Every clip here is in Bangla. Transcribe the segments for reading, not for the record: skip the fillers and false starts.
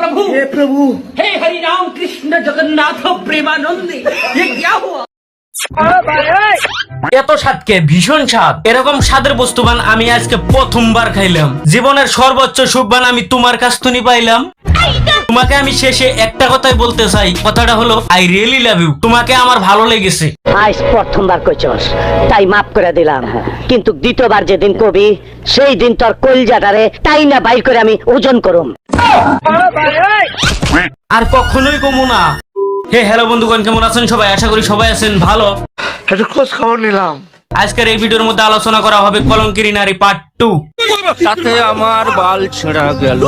प्रभु हे प्रभु हे हरि राम कृष्ण जगन्नाथ प्रेमानंदी ये क्या हुआ? এত স্বাদকে ভীষণ স্বাদ এরকম স্বাদের বস্তুবান আমি আজকে প্রথমবার খাইলাম জীবনের সর্বোচ্চ সুখবান আমি তোমার কাছ থেকে পাইলাম তোমাকে আমি শেষে একটা কথাই বলতে চাই কথাটা হলো আই রিয়েলি লাভ ইউ তোমাকে আমার ভালো লেগেছে আজ প্রথমবার কইছস তাই মাফ করে দিলাম কিন্তু দ্বিতীয়বার যেদিন কবি সেই দিন তোর কলজাটারে তাই না বাইর করে আমি ওজন করুম আর কখনোই কমু না হে হ্যালো বন্ধুগণ কেমন আছেন সবাই আশা করি সবাই আছেন ভালো একটু খোঁজ খবর নিলাম। আজকের এই ভিডিওর মধ্যে আলোচনা করা হবে কলঙ্কিনী নারী পার্ট 2 সাথে আমার বাল ছেঁড়া গেল।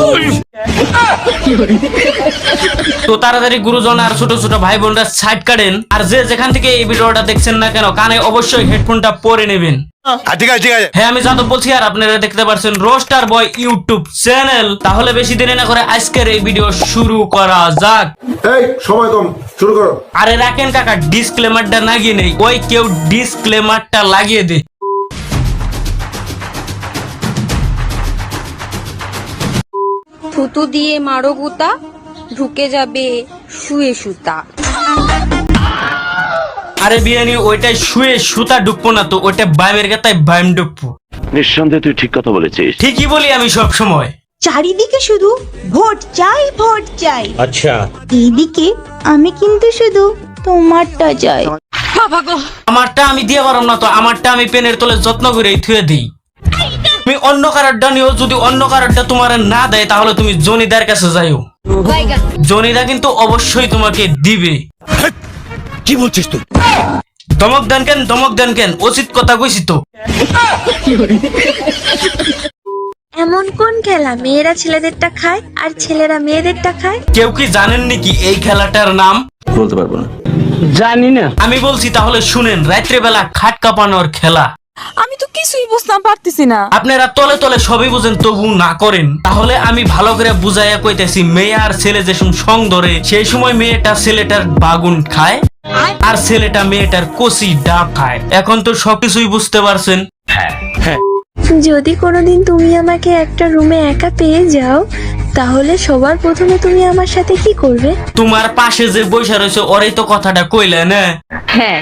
তো তাড়াতাড়ি গুরুজন আর ছোট ছোট ভাই বোনরা সাইড কাটেন আর যে যেখান থেকে এই ভিডিওটা দেখছেন না কেন কানে অবশ্যই হেডফোনটা পরে নেবেন ঠিক আছে হ্যাঁ আমি যাদব বলছি আর আপনারা দেখতে পাচ্ছেন রোস্টার বয় ইউটিউব চ্যানেল তাহলে বেশি দেরি না করে আজকের এই ভিডিও শুরু করা যাক এই সময় কম শুরু করো। আরে রাখেন কাকা ডিসক্লেমারটা লাগিয়ে নেই ওই কেউ ডিসক্লেমারটা লাগিয়ে দে থুতু দিয়ে মারো গুতা ঢুকে যাবে শুয়ে সুতা। আরে বিয়ানি ওইটাই শুয়ে সুতা ডুববো না তো ওইটা বাইমের গাতায় বাইম ডুববো নিঃসন্দেহে তুই ঠিক কথা বলেছিস। ঠিকই বলি আমি সব সময় চারিদিকে শুধু ভোট চাই ভোট চাই আচ্ছা এইদিকে আমি কিন্তু শুধু তোমারটা চাই আমারটা আমি দিয়ে পারলাম না তো আমারটা আমি পেনের তলে যত্ন করে থুয়ে দিই তুমি অন্য কারারটা নিও যদি অন্য কারারটা তোমার না দেয় তাহলে তুমি জনিদার কাছে যাইও জনিদা কিন্তু অবশ্যই তোমাকে দিবে কি বলছিস তুই? ধমক দেন কেন উচিত কথা কইছি তো এমন কোন খেলা মেয়েরা ছেলেদেরটা খায় আর ছেলেরা মেয়েদেরটা খায়? কেউ কি জানেন নাকি এই খেলাটার নাম বলতে পারবো না। জানি না আমি বলছি তাহলে শুনেন রাত্রে বেলা খাট কাঁপানোর খেলা আমি তো কিছুই বুঝতে পারতেছি না। আপনারা তলে তলে সবই বুঝেন তবু না করেন তাহলে আমি ভালো করে বুঝাইয়া কইতেছি মেয়ে আর ছেলে যে সং ধরে সেই সময় মেয়েটা ছেলেটার বাগুন খায় আর ছেলেটা মেয়েটার কচি ডাব খায় এখন তো সবকিছুই বুঝতে পারছেন যদি কোনোদিন তুমি আমাকে একটা রুমে একা পেয়ে যাও তাহলে সবার প্রথমে তুমি আমার সাথে কি করবে? তোমার পাশে যে বৈশা রয়েছে ওরই তো কথাটা কইলে না হ্যাঁ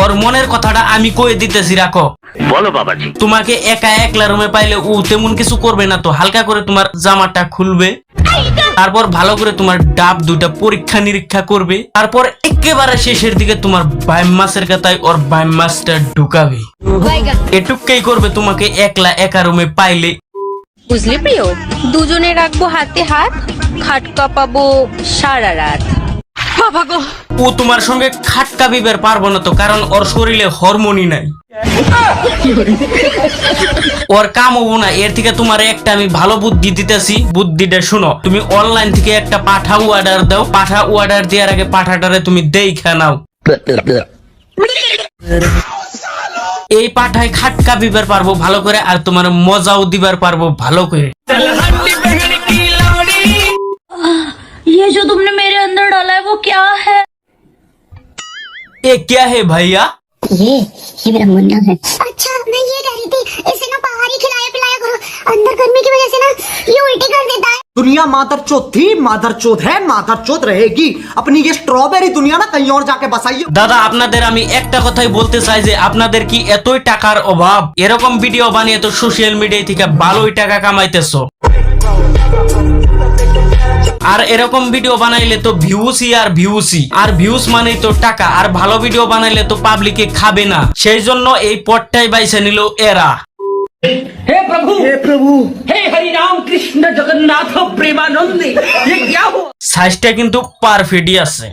ওর মনের কথাটা আমি কয়ে দিতেছি রাখো বলো বাবাজি। তোমাকে একা একলা রুমে পাইলে ও তেমন কিছু করবে না তো হালকা করে তোমার জামাটা খুলবে তারপর ভালো করে তোমার ডাব দুইটা পরীক্ষা নিরীক্ষা করবে তারপর একেবারে শেষের দিকে তোমার বাইম মাছের কাতায় ওর বাইম মাছটা ঢুকাবে এটুককেই করবে তোমাকে একলা একা রুমে পাইলে বুঝলি প্রিয় দুজনে রাখবো হাতে হাত খাট কাঁপাবো সারা রাত। ও তোমার সঙ্গে খাটকা বিবের পারবো না তো কারণ ওর শরীরে হরমোনই নাই ওর কাম হবো না এর থেকে তোমার একটা আমি ভালো বুদ্ধি দিতেছি বুদ্ধিটা শুনো তুমি অনলাইন থেকে একটা পাঠা অর্ডার দাও পাঠা অর্ডার দেওয়ার আগে পাঠাটারে তুমি দেখে নাও এই পাঠায় খাটকা বিবার পারবো ভালো করে আর তোমার মজাও দিবার পারবো ভালো করে ये जो तुमने मेरे अंदर डाला है वो क्या है? এ क्या है भैया ये मेरा मुन्ना है। अच्छा मैं ये कह रही थी इसे ना बाहर ही खिलाया पिलाया करो अंदर गर्मी की वजह से ना ये उल्टी कर देता है। दुनिया मादरचोद थी मादरचोद है मादरचोद रहेगी अपनी ये स्ट्रॉबेरी दुनिया ना कहीं और जाके बसाइए। দাদা আপনাদের আমি একটা কথাই বলতে চাই যে আপনাদের কি এতই টাকার অভাব এরকম ভিডিও বানিয়ে তো সোশ্যাল মিডিয়া থেকে ভালোই টাকা কামাইতেছো আর এরকম ভিডিও বানাইলে তো ভিউসই আর ভিউস মানেই তো টাকা আর ভালো ভিডিও বানাইলে তো পাবলিকে খাবে না সেই জন্য এই পথটাই বাইছে নিল এরা हे प्रभु हे हरि राम कृष्ण जगन्नाथ प्रेमानंदी ये क्या हुआ? সাইজটা কিন্তু পারফেক্টই আছে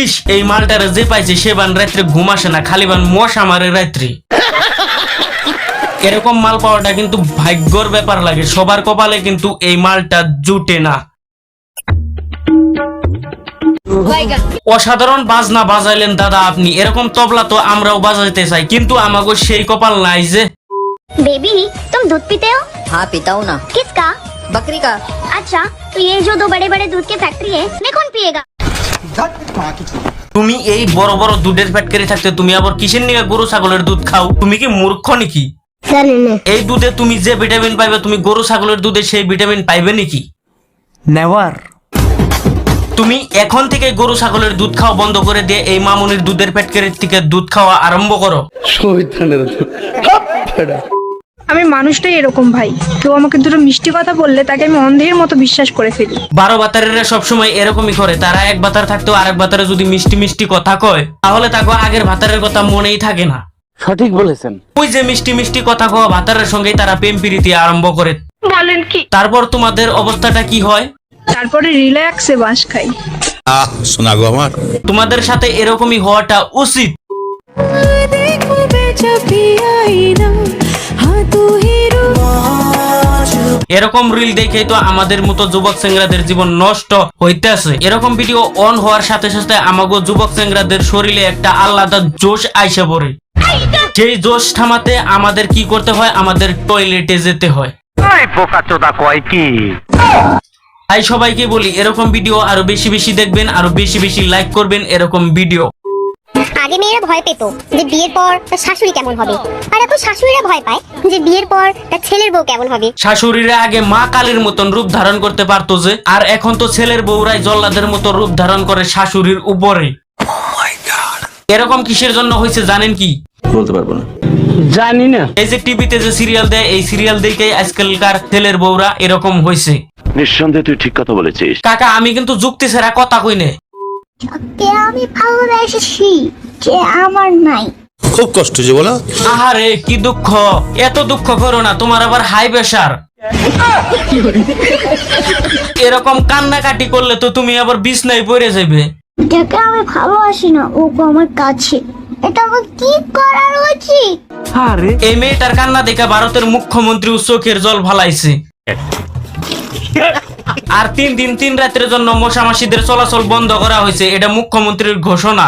ইস এই মালটারে যে পাইছে সে বান রাত্রে ঘুম আসে না খালি বান মশা মারে রাত্রি এরকম মাল পাওয়াটা কিন্তু ভাগ্যর ব্যাপার লাগে সবার কপালে কিন্তু এই মালটা জুটে না অসাধারণ বাজনা বাজাইলেন দাদা আপনি এরকম তবলা তো আমরাও বাজাইতে চাই কিন্তু আমাগো সেই কপাল নাই যে बेबी तुम दूध पीते हो? हाँ पीता हूँ ना। किसका? बकरी का। अच्छा तो ये जो दो बड़े बड़े दूध के फैक्ट्री है मैं कौन पिएगा? তুমি এই বড় বড় দুধের ফ্যাক্টরি থাকতে তুমি আবার কিসের নিয়ে গরু ছাগলের দুধ খাও তুমি কি মূর্খ নাকি জানি না। এই দুধে তুমি যে ভিটামিন পাইবে তুমি গরু ছাগলের দুধে সেই ভিটামিন পাইবে নাকি? নেওয়ার। তুমি এখন থেকে গরু ছাগলের দুধ খাওয়া বন্ধ করে দিয়ে এই মামুনির দুধের প্যাকেটের থেকে দুধ খাওয়া আরম্ভ করো। আমি মানুষটাই এরকম ভাই, কেউ আমাকে দুটো মিষ্টি কথা বললে তাকে আমি অন্ধের মতো বিশ্বাস করে ফেলি। 12 বাতারেরা সবসময় এরকমই করে, তারা এক বাতার থাকতেও আরেক বাতারে যদি মিষ্টি মিষ্টি কথা কয় তাহলে তাকে আগের ভাতারের কথা মনেই থাকে না। সঠিক বলেছেন। ওই যে মিষ্টি মিষ্টি কথা কওয়া ভাতারের সঙ্গেই তারা প্রেম প্রীতি আরম্ভ করে। বলেন কি? তারপর তোমাদের অবস্থাটা কি হয়? তারপরে রিল্যাক্সে বাস খাই। শোনা গো আমার, তোমাদের সাথে এরকমই হওয়াটা উচিত। এরকম রিল দেখেই তো আমাদের মতো যুবক চেংরাদের জীবন নষ্ট হইতেছে। এরকম ভিডিও অন হওয়ার সাথে সাথে আমাগো যুবক চেংরাদের শরীরে একটা আলাদা জোশ আইসা পড়ে। সেই জোশ থামাতে আমাদের কি করতে হয়? আমাদের টয়লেটে যেতে হয়। তাই সবাইকে বলি এরকম ভিডিও আরো বেশি বেশি দেখবেন, আরো বেশি বেশি লাইক করবেন এরকম ভিডিও। আগে মেয়েরা ভয় পেত যে বিয়ের পর তার শাশুড়ি কেমন হবে, আর এখন শাশুড়িরা ভয় পায় যে বিয়ের পর তার ছেলের বউ কেমন হবে। শাশুড়িরা আগে মা কালীর মতন রূপ ধারণ করতে পারতো যে, আর এখন তো ছেলের বউরাই জল্লাদের মতো রূপ ধারণ করে শাশুড়ির উপরে। এরকম কিসের জন্য হয়েছে জানেন কি? বলতে পারবো না। জানি না। এই যে টিভিতে যে সিরিয়াল দেয়, এই সিরিয়াল দেখে আজকালকার ছেলের বউরা এরকম হয়েছে। নিঃসন্দেহে তুই ঠিক কথা বলেছিস। কাকা আমি কিন্তু যুক্তি ছাড়া কথা কই না। কে আমি ভালোবেসেছি যে আমার নাই। খুব কষ্ট যে বলো। আহারে কি দুঃখ, এত দুঃখ করো না, তোমার আবার হাই প্রেসার। এরকম কান্নাকাটি করলে তো তুমি আবার বিছনায় পড়ে যাবে। যাকে আমি ভালোবাসি না ও আমার কাছে, এটা আমার কি করার উচিত? আরে এই মেয়েটার কান্না দেখে ভারতের মুখ্যমন্ত্রী চোখের জল ফালাইছে। আর 3 দিন 3 রাতের জন্য মশামাছিদের চলাচল বন্ধ করা হয়েছে, এটা মুখ্যমন্ত্রীর ঘোষণা।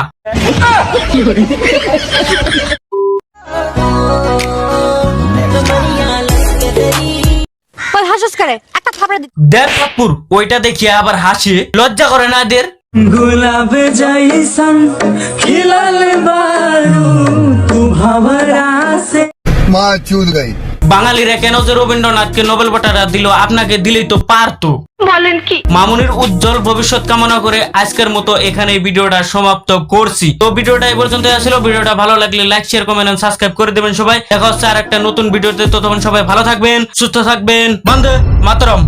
দেড় কাপুর ওইটা দেখিয়ে আবার হাসি, লজ্জা করে না এদের? গুলাবে জাইসন খিলালে বারু তু ভাবরা সে। মা চুদ গই। বাঙালিরা কেন যে রবীন্দ্রনাথকে নোবেল পাঠাটা দিল, আপনাকে দিলেই তো পারতো। বলেন কি? মামুনির উজ্জ্বল ভবিষ্যৎ কামনা করে আজকের মতো এখানে ভিডিওটা সমাপ্ত করছি। তো ভিডিওটা এই পর্যন্ত ছিল। ভিডিওটা ভালো লাগলে like share comment and subscribe করে দেবেন সবাই। দেখা হচ্ছে আর একটা নতুন ভিডিওতে। ততক্ষণ সবাই ভালো থাকবেন, সুস্থ থাকবেন। বন্দে মাতরম।